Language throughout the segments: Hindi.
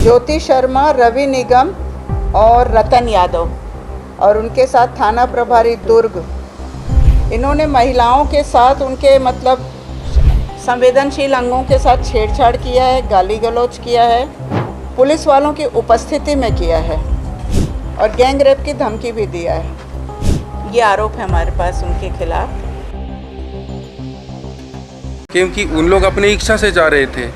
ज्योति शर्मा, रवि निगम और रतन यादव और उनके साथ थाना प्रभारी दुर्ग, इन्होंने महिलाओं के साथ उनके मतलब संवेदनशील अंगों के साथ छेड़छाड़ किया है, गाली गलौज किया है, पुलिस वालों की उपस्थिति में किया है और गैंग रेप की धमकी भी दिया है। ये आरोप है हमारे पास उनके खिलाफ। क्योंकि उन लोग अपनी इच्छा से जा रहे थे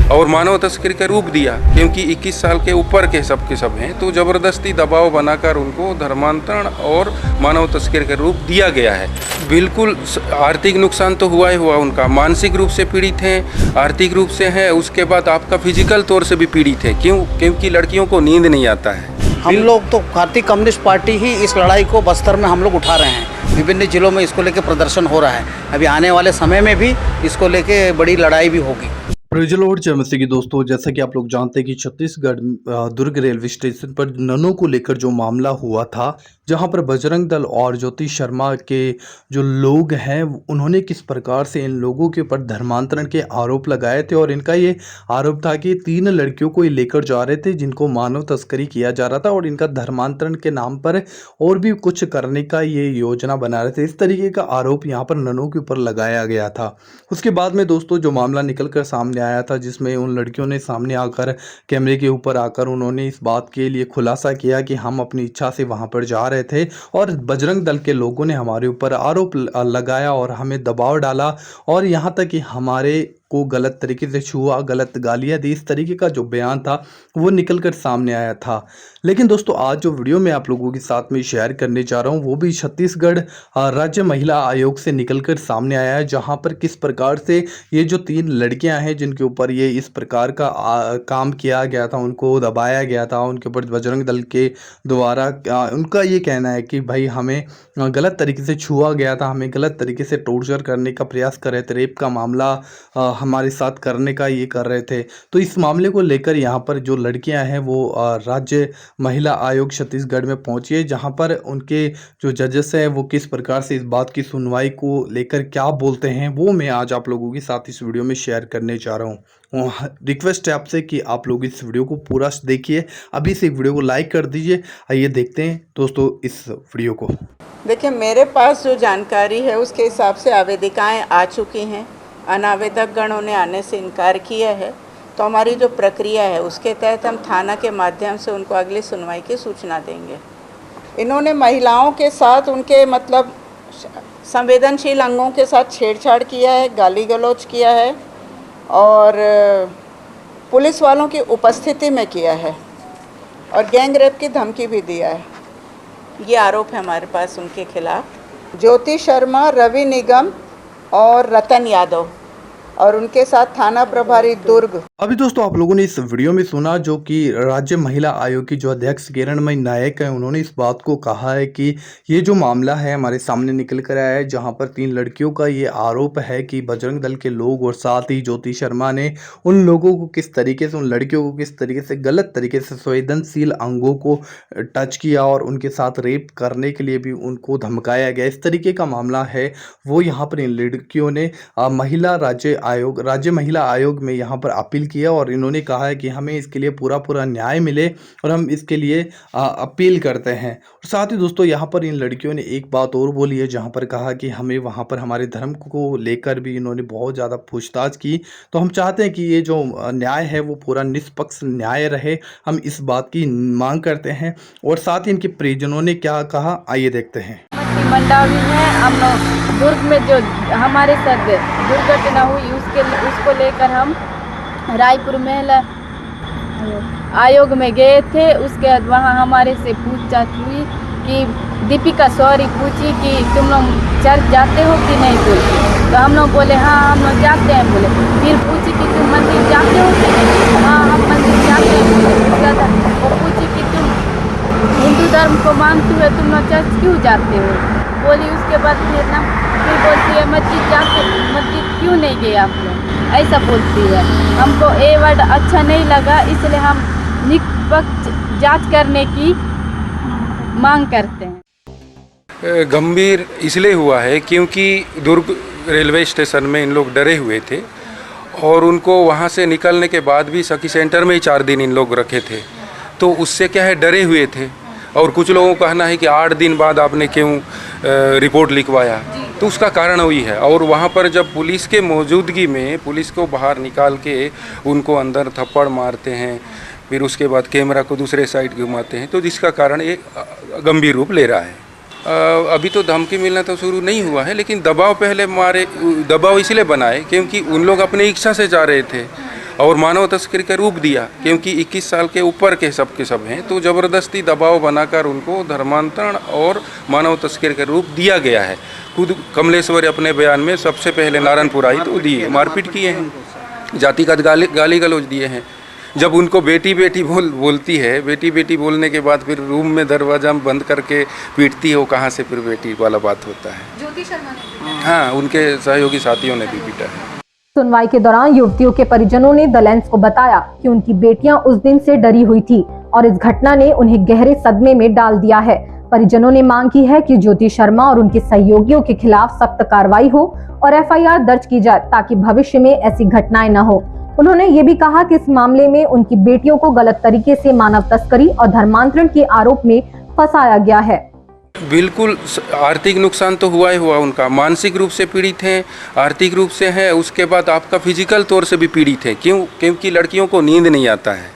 और मानव तस्करी का रूप दिया, क्योंकि 21 साल के ऊपर के सब हैं, तो ज़बरदस्ती दबाव बनाकर उनको धर्मांतरण और मानव तस्करी का रूप दिया गया है। बिल्कुल आर्थिक नुकसान तो हुआ ही हुआ उनका, मानसिक रूप से पीड़ित हैं, आर्थिक रूप से हैं, उसके बाद आपका फिजिकल तौर से भी पीड़ित है। क्यों? क्योंकि लड़कियों को नींद नहीं आता है। हम लोग तो भारतीय कम्युनिस्ट पार्टी ही इस लड़ाई को बस्तर में हम लोग उठा रहे हैं। विभिन्न जिलों में इसको लेकर प्रदर्शन हो रहा है। अभी आने वाले समय में भी इसको लेकर बड़ी लड़ाई भी होगी। प्रेजलॉर्ड जय मसीह की दोस्तों, जैसा कि आप लोग जानते हैं कि छत्तीसगढ़ दुर्ग रेलवे स्टेशन पर ननों को लेकर जो मामला हुआ था, जहां पर बजरंग दल और ज्योति शर्मा के जो लोग हैं उन्होंने किस प्रकार से इन लोगों के ऊपर धर्मांतरण के आरोप लगाए थे और इनका ये आरोप था कि 3 लड़कियों को ये लेकर जा रहे थे जिनको मानव तस्करी किया जा रहा था और इनका धर्मांतरण के नाम पर और भी कुछ करने का ये योजना बना रहे थे। इस तरीके का आरोप यहाँ पर ननों के ऊपर लगाया गया था। उसके बाद में दोस्तों जो मामला निकल कर सामने आया था, जिसमें उन लड़कियों ने सामने आकर कैमरे के ऊपर आकर उन्होंने इस बात के लिए खुलासा किया कि हम अपनी इच्छा से वहां पर जा रहे थे और बजरंग दल के लोगों ने हमारे ऊपर आरोप लगाया और हमें दबाव डाला और यहाँ तक कि हमारे को गलत तरीके से छुआ, गलत गालियाँ दी। इस तरीके का जो बयान था वो निकल कर सामने आया था। लेकिन दोस्तों आज जो वीडियो मैं आप लोगों के साथ में शेयर करने जा रहा हूँ वो भी छत्तीसगढ़ राज्य महिला आयोग से निकल कर सामने आया है, जहाँ पर किस प्रकार से ये जो 3 लड़कियां हैं जिनके ऊपर ये इस प्रकार का काम किया गया था, उनको दबाया गया था, उनके ऊपर बजरंग दल के द्वारा उनका ये कहना है कि भाई हमें गलत तरीके से छुआ गया था, हमें गलत तरीके से टॉर्चर करने का प्रयास कर रहे थे, रेप का मामला हमारे साथ करने का ये कर रहे थे। तो इस मामले को लेकर यहाँ पर जो लड़कियां हैं वो राज्य महिला आयोग छत्तीसगढ़ में पहुंची है, जहाँ पर उनके जो जजेस हैं वो किस प्रकार से इस बात की सुनवाई को लेकर क्या बोलते हैं वो मैं आज आप लोगों के साथ इस वीडियो में शेयर करने जा रहा हूँ। रिक्वेस्ट है आपसे कि आप लोग इस वीडियो को पूरा देखिए, अभी से वीडियो को लाइक कर दीजिए। आइए देखते हैं दोस्तों इस वीडियो को। देखिए, मेरे पास जो जानकारी है उसके हिसाब से आवेदिकाएं आ चुकी हैं, अनावेदक गणों ने आने से इनकार किया है, तो हमारी जो प्रक्रिया है उसके तहत हम थाना के माध्यम से उनको अगली सुनवाई की सूचना देंगे। इन्होंने महिलाओं के साथ उनके मतलब संवेदनशील अंगों के साथ छेड़छाड़ किया है, गाली गलौज किया है और पुलिस वालों की उपस्थिति में किया है और गैंग रेप की धमकी भी दिया है। ये आरोप है हमारे पास उनके खिलाफ। ज्योति शर्मा, रवि निगम और रतन यादव और उनके साथ थाना प्रभारी दुर्ग। अभी दोस्तों आप लोगों ने इस वीडियो में सुना जो कि राज्य महिला आयोग की जो अध्यक्ष किरणमयी नायक है, उन्होंने इस बात को कहा है कि ये जो मामला है हमारे सामने निकल कर आया है, जहां पर 3 लड़कियों का ये आरोप है कि बजरंग दल के लोग और साथ ही ज्योति शर्मा ने उन लोगों को किस तरीके से, उन लड़कियों को किस तरीके से गलत तरीके से संवेदनशील अंगों को टच किया और उनके साथ रेप करने के लिए भी उनको धमकाया गया। इस तरीके का मामला है वो यहाँ पर इन लड़कियों ने राज्य महिला आयोग में यहाँ पर अपील किया और इन्होंने कहा है कि हमें इसके लिए पूरा न्याय मिले और हम इसके लिए अपील करते हैं। और साथ ही दोस्तों यहाँ पर इन लड़कियों ने एक बात और बोली है, जहाँ पर कहा कि हमें वहाँ पर हमारे धर्म को लेकर भी इन्होंने बहुत ज़्यादा पूछताछ की। तो हम चाहते हैं कि ये जो न्याय है वो पूरा निष्पक्ष न्याय रहे, हम इस बात की मांग करते हैं। और साथ ही इनके परिजनों ने क्या कहा आइए देखते हैं। मंडावी है, हम लोग दुर्ग में जो हमारे साथ दुर्घटना हुई उसको लेकर हम रायपुर महिला आयोग में गए थे। उसके बाद वहाँ हमारे से पूछताछ हुई कि दीपिका सॉरी पूछी कि तुम लोग चर्च जाते हो कि नहीं बोलते, तो हम लोग बोले हाँ हम लोग जाते हैं बोले। फिर पूछी कि तुम मंदिर जाते हो कि नहीं, हाँ हम मंदिर जाते हैं। वो पूछी कि तुम हिंदू धर्म को मानते हुए तुम लोग चर्च क्यों जाते हो बोली। उसके बाद फिर बोलती है मस्जिद क्यों नहीं गए आप लोग, ऐसा बोलती है। हमको ये वर्ड अच्छा नहीं लगा, इसलिए हम निष्पक्ष जांच करने की मांग करते हैं। गंभीर इसलिए हुआ है क्योंकि दुर्ग रेलवे स्टेशन में इन लोग डरे हुए थे और उनको वहाँ से निकलने के बाद भी सखी सेंटर में ही 4 दिन इन लोग रखे थे। तो उससे क्या है, डरे हुए थे। और कुछ लोगों का कहना है कि 8 दिन बाद आपने क्यों रिपोर्ट लिखवाया, तो उसका कारण वही है। और वहाँ पर जब पुलिस के मौजूदगी में पुलिस को बाहर निकाल के उनको अंदर थप्पड़ मारते हैं, फिर उसके बाद कैमरा को दूसरे साइड घुमाते हैं, तो जिसका कारण ये गंभीर रूप ले रहा है। अभी तो धमकी मिलना तो शुरू नहीं हुआ है, लेकिन दबाव पहले दबाव इसलिए बनाए क्योंकि उन लोग अपनी इच्छा से जा रहे थे और मानव तस्करी का रूप दिया, क्योंकि 21 साल के ऊपर के सब हैं, तो ज़बरदस्ती दबाव बनाकर उनको धर्मांतरण और मानव तस्करी का रूप दिया गया है। खुद कमलेश्वर अपने बयान में सबसे पहले नारायणपुर आई तो दिए, मारपीट किए हैं, जातिगत गाली गलौज दिए हैं। जब उनको बेटी बेटी बोलती है, बेटी बेटी बोलने के बाद फिर रूम में दरवाजा बंद करके पीटती है, वो कहाँ से फिर बेटी वाला बात होता है। ज्योति शर्मा ने, हाँ, उनके सहयोगी साथियों ने भी पीटा है। सुनवाई के दौरान युवतियों के परिजनों ने द लेंस को बताया कि उनकी बेटियां उस दिन से डरी हुई थी और इस घटना ने उन्हें गहरे सदमे में डाल दिया है। परिजनों ने मांग की है कि ज्योति शर्मा और उनके सहयोगियों के खिलाफ सख्त कार्रवाई हो और FIR दर्ज की जाए ताकि भविष्य में ऐसी घटनाएं न हो। उन्होंने ये भी कहा कि इस मामले में उनकी बेटियों को गलत तरीके से मानव तस्करी और धर्मांतरण के आरोप में फंसाया गया है। बिल्कुल, आर्थिक नुकसान तो हुआ ही हुआ, उनका मानसिक रूप से पीड़ित हैं, आर्थिक रूप से है, उसके बाद आपका फिजिकल तौर से भी पीड़ित है। क्यों? क्योंकि लड़कियों को नींद नहीं आता है,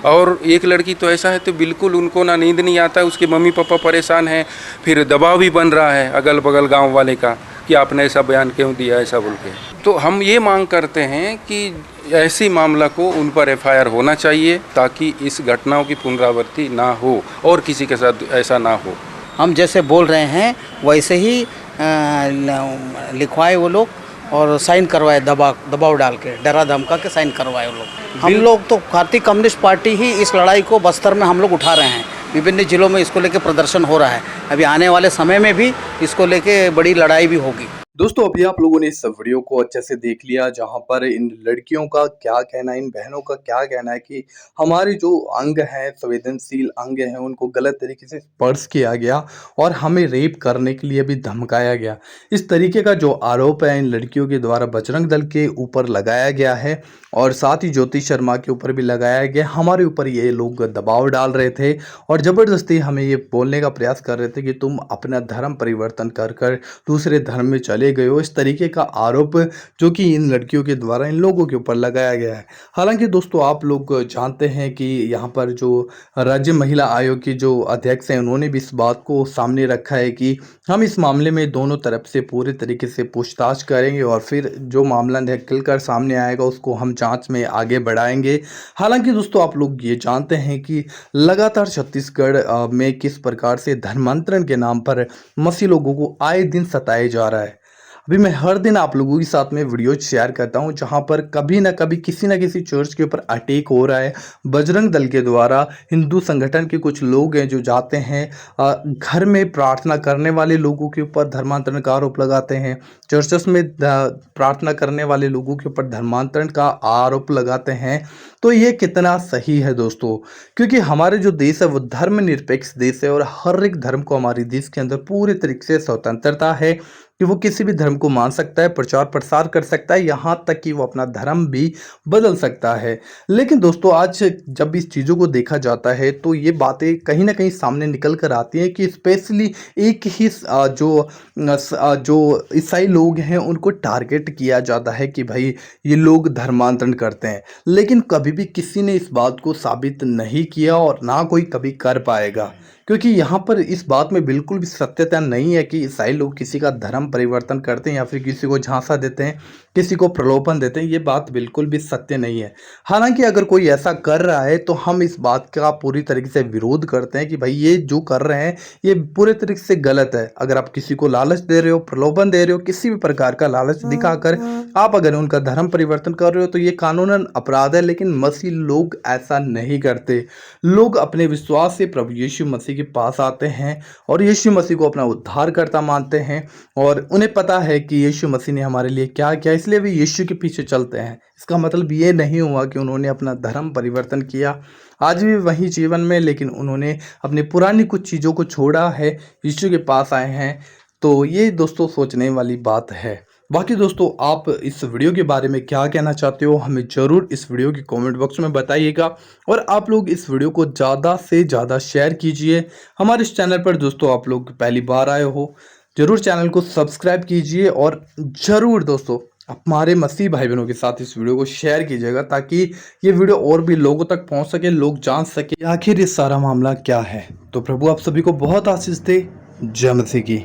और एक लड़की तो ऐसा है तो बिल्कुल उनको ना नींद नहीं आता है, उसके मम्मी पापा परेशान हैं, फिर दबाव भी बन रहा है अगल बगल गांव वाले का कि आपने ऐसा बयान क्यों दिया, ऐसा बोल के। तो हम ये मांग करते हैं कि ऐसी मामला को उन पर FIR होना चाहिए ताकि इस घटनाओं की पुनरावृत्ति ना हो और किसी के साथ ऐसा ना हो। हम जैसे बोल रहे हैं वैसे ही लिखवाए वो लोग और साइन करवाए, दबाव डाल के, डरा धमका के साइन करवाए वो लोग। हम लोग तो भारतीय कम्युनिस्ट पार्टी ही इस लड़ाई को बस्तर में हम लोग उठा रहे हैं। विभिन्न जिलों में इसको लेके प्रदर्शन हो रहा है। अभी आने वाले समय में भी इसको लेके बड़ी लड़ाई भी होगी। दोस्तों, अभी आप लोगों ने इस वीडियो को अच्छे से देख लिया, जहां पर इन लड़कियों का क्या कहना है, इन बहनों का क्या कहना है कि हमारे जो अंग हैं, संवेदनशील अंग हैं, उनको गलत तरीके से स्पर्श किया गया और हमें रेप करने के लिए भी धमकाया गया। इस तरीके का जो आरोप है इन लड़कियों के द्वारा बजरंग दल के ऊपर लगाया गया है और साथ ही ज्योति शर्मा के ऊपर भी लगाया गया। हमारे ऊपर ये लोग दबाव डाल रहे थे और ज़बरदस्ती हमें ये बोलने का प्रयास कर रहे थे कि तुम अपना धर्म परिवर्तन कर दूसरे धर्म में चले गए हो। इस तरीके का आरोप जो कि इन लड़कियों के द्वारा इन लोगों के ऊपर लगाया गया है। हालांकि दोस्तों, आप लोग जानते हैं कि यहाँ पर जो राज्य महिला आयोग की जो अध्यक्ष हैं, उन्होंने भी इस बात को सामने रखा है कि हम इस मामले में दोनों तरफ से पूरे तरीके से पूछताछ करेंगे और फिर जो मामला निकल कर सामने आएगा उसको हम जांच में आगे बढ़ाएंगे। हालांकि दोस्तों, आप लोग ये जानते हैं कि लगातार छत्तीसगढ़ में किस प्रकार से धर्मांतरण के नाम पर मसीह लोगों को आए दिन सताया जा रहा है। अभी मैं हर दिन आप लोगों के साथ में वीडियो शेयर करता हूं, जहां पर कभी ना कभी किसी ना किसी चर्च के ऊपर अटैक हो रहा है बजरंग दल के द्वारा। हिंदू संगठन के कुछ लोग हैं जो जाते हैं घर में प्रार्थना करने वाले लोगों के ऊपर धर्मांतरण का आरोप लगाते हैं, चर्चेस में प्रार्थना करने वाले लोगों के ऊपर धर्मांतरण का आरोप लगाते हैं। तो ये कितना सही है दोस्तों? क्योंकि हमारे जो देश है वो धर्मनिरपेक्ष देश है और हर एक धर्म को हमारे देश के अंदर पूरे तरीके से स्वतंत्रता है कि वो किसी भी धर्म को मान सकता है, प्रचार प्रसार कर सकता है, यहाँ तक कि वो अपना धर्म भी बदल सकता है। लेकिन दोस्तों, आज जब इस चीज़ों को देखा जाता है तो ये बातें कहीं ना कहीं सामने निकल कर आती हैं कि स्पेशली एक ही जो ईसाई लोग हैं उनको टारगेट किया जाता है कि भाई ये लोग धर्मांतरण करते हैं। लेकिन कभी भी किसी ने इस बात को साबित नहीं किया और ना कोई कभी कर पाएगा, क्योंकि यहाँ पर इस बात में बिल्कुल भी सत्यता नहीं है कि ईसाई लोग किसी का धर्म परिवर्तन करते हैं या फिर किसी को झांसा देते हैं, किसी को प्रलोभन देते हैं। ये बात बिल्कुल भी सत्य नहीं है। हालांकि अगर कोई ऐसा कर रहा है तो हम इस बात का पूरी तरीके से विरोध करते हैं कि भाई ये जो कर रहे हैं ये पूरे तरीके से गलत है। अगर आप किसी को लालच दे रहे हो, प्रलोभन दे रहे हो, किसी भी प्रकार का लालच दिखाकर आप अगर उनका धर्म परिवर्तन कर रहे हो तो ये कानूनन अपराध है। लेकिन मसीह लोग ऐसा नहीं करते। लोग अपने विश्वास से प्रभु यीशु मसीह के पास आते हैं और यीशु मसीह को अपना उद्धारकर्ता मानते हैं और उन्हें पता है कि यीशु मसीह ने हमारे लिए क्या किया, इसलिए वे यीशु के पीछे चलते हैं। इसका मतलब ये नहीं हुआ कि उन्होंने अपना धर्म परिवर्तन किया, आज भी वही जीवन में, लेकिन उन्होंने अपनी पुरानी कुछ चीज़ों को छोड़ा है, यीशु के पास आए हैं। तो ये दोस्तों सोचने वाली बात है। बाकी दोस्तों आप इस वीडियो के बारे में क्या कहना चाहते हो हमें ज़रूर इस वीडियो के कमेंट बॉक्स में बताइएगा और आप लोग इस वीडियो को ज़्यादा से ज़्यादा शेयर कीजिए। हमारे इस चैनल पर दोस्तों आप लोग पहली बार आए हो ज़रूर चैनल को सब्सक्राइब कीजिए और ज़रूर दोस्तों हमारे मसीह भाई बहनों के साथ इस वीडियो को शेयर कीजिएगा ताकि ये वीडियो और भी लोगों तक पहुंच सके, लोग जान सके आखिर ये सारा मामला क्या है। तो प्रभु आप सभी को बहुत आशीष दे। जय मसीह की।